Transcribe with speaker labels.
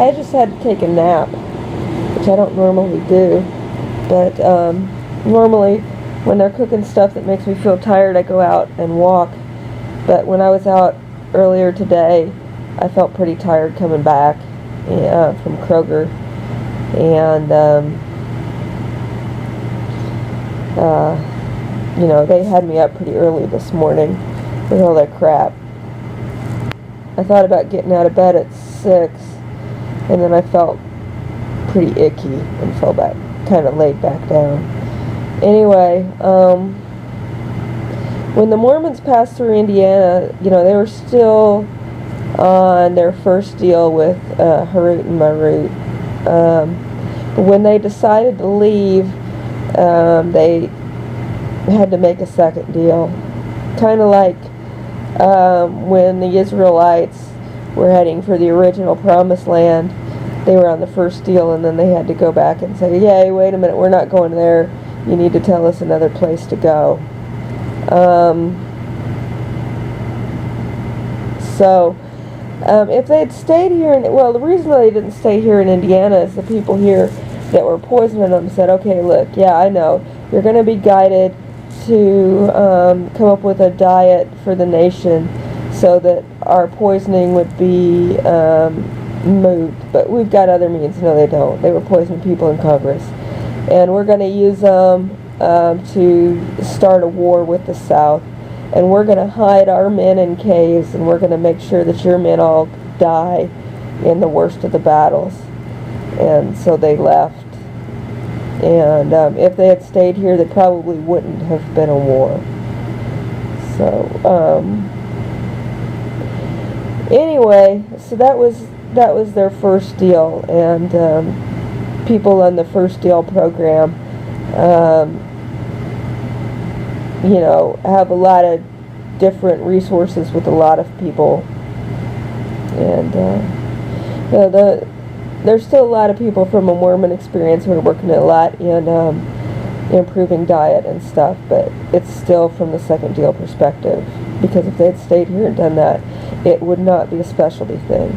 Speaker 1: I just had to take a nap, which I don't normally do. But normally, when they're cooking stuff that makes me feel tired, I go out and walk. But when I was out earlier today, I felt pretty tired coming back from Kroger. And, you know, they had me up pretty early this morning with all that crap. I thought about getting out of bed at 6, and then I felt pretty icky and fell back, kind of laid back down. Anyway, when the Mormons passed through Indiana, you know, they were still on their first deal with Harut and Marut. But when they decided to leave, they had to make a second deal. Kind of like when the Israelites were heading for the original Promised Land, they were on the first deal, and then they had to go back and say, "Yay, wait a minute, we're not going there. You need to tell us another place to go." If they had stayed here, well, the reason they didn't stay here in Indiana is the people here that were poisoning them said, "Okay, look, yeah, I know, you're going to be guided to come up with a diet for the nation so that our poisoning would be moved, but we've got other means." No, they don't. They were poisoning people in Congress. And we're going to use them to start a war with the South. And we're going to hide our men in caves, and we're going to make sure that your men all die in the worst of the battles. And so they left. And if they had stayed here, there probably wouldn't have been a war. So, anyway, so that was their first deal. And people on the first deal program, you know, have a lot of different resources with a lot of people. And you know, there's still a lot of people from a Mormon experience who are working a lot in improving diet and stuff, but it's still from the second deal perspective, because if they had stayed here and done that, it would not be a specialty thing.